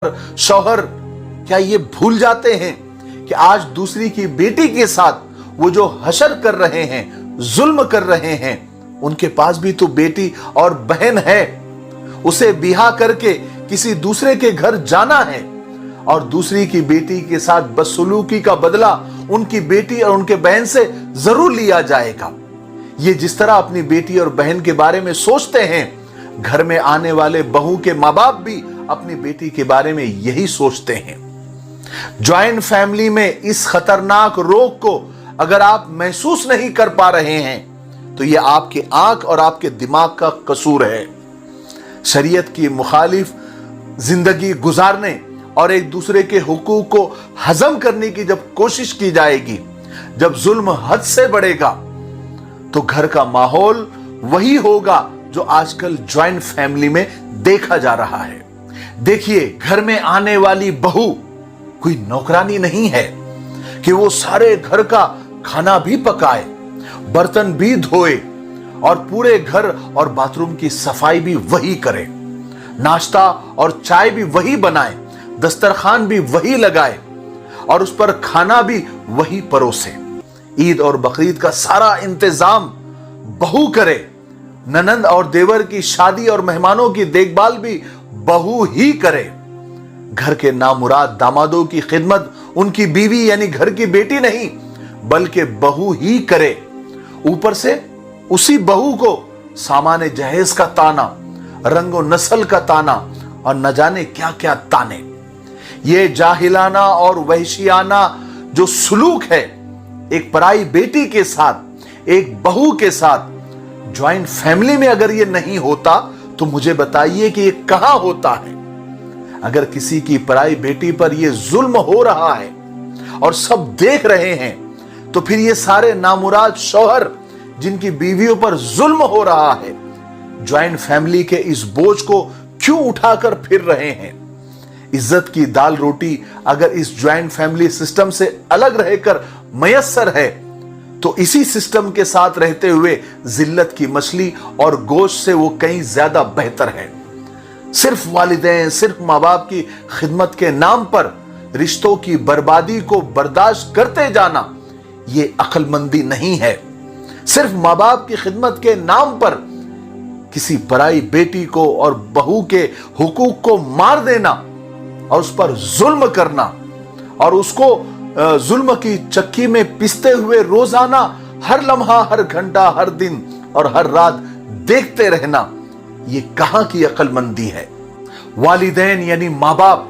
शौहर क्या ये भूल जाते हैं कि आज दूसरी की बेटी के साथ वो जो हशर कर रहे हैं, जुल्म कर रहे हैं, उनके पास भी तो बेटी और बहन है। उसे बिहा करके किसी दूसरे के घर जाना है और दूसरी की बेटी के साथ बदसलूकी का बदला उनकी बेटी और उनके बहन से जरूर लिया जाएगा। ये जिस तरह अपनी बेटी और बहन के बारे में सोचते हैं, घर में आने वाले बहू के माँ बाप भी अपनी बेटी के बारे में यही सोचते हैं। ज्वाइंट फैमिली में इस खतरनाक रोग को अगर आप महसूस नहीं कर पा रहे हैं तो यह आपकी आंख और आपके दिमाग का कसूर है। शरीयत की मुखालिफ जिंदगी गुजारने और एक दूसरे के हुकूक को हजम करने की जब कोशिश की जाएगी, जब जुल्म हद से बढ़ेगा, तो घर का माहौल वही होगा जो आजकल ज्वाइंट फैमिली में देखा जा रहा है। देखिए, घर में आने वाली बहू कोई नौकरानी नहीं है कि वो सारे घर का खाना भी पकाए, बर्तन भी धोए और पूरे घर और बाथरूम की सफाई भी वही करे, नाश्ता और चाय भी वही बनाए, दस्तरखान भी वही लगाए और उस पर खाना भी वही परोसे। ईद और बकरीद का सारा इंतजाम बहू करे, ननंद और देवर की शादी और मेहमानों की देखभाल भी बहू ही करे। घर के नामुराद दामादों की खिदमत उनकी बीवी यानी घर की बेटी नहीं बल्कि बहू ही करे। ऊपर से उसी बहू को सामाने जहेज का ताना, रंगो नस्ल का ताना और न जाने क्या क्या ताने। ये जाहिलाना और वहशियाना जो सुलूक है एक पराई बेटी के साथ, एक बहू के साथ, ज्वाइंट फैमिली में अगर ये नहीं होता तो मुझे बताइए कि ये कहां होता है। अगर किसी की पराई बेटी पर ये जुल्म हो रहा है और सब देख रहे हैं तो फिर ये सारे नामुराद शौहर जिनकी बीवियों पर जुल्म हो रहा है, ज्वाइंट फैमिली के इस बोझ को क्यों उठाकर फिर रहे हैं। इज्जत की दाल रोटी अगर इस ज्वाइंट फैमिली सिस्टम से अलग रहकर मयस्सर है तो इसी सिस्टम के साथ रहते हुए जिल्लत की मछली और गोश्त से वो कहीं ज्यादा बेहतर है। सिर्फ वालिदैन, सिर्फ माँ बाप की खिदमत के नाम पर रिश्तों की बर्बादी को बर्दाश्त करते जाना ये अक्लमंदी नहीं है। सिर्फ माँ बाप की खिदमत के नाम पर किसी पराई बेटी को और बहू के हुकूक को मार देना और उस पर जुल्म करना और उसको जुल्म की चक्की में पिसते हुए रोजाना हर लम्हा, हर घंटा, हर दिन और हर रात देखते रहना, ये कहां की अक्लमंदी है। वालिदैन यानी माँ बाप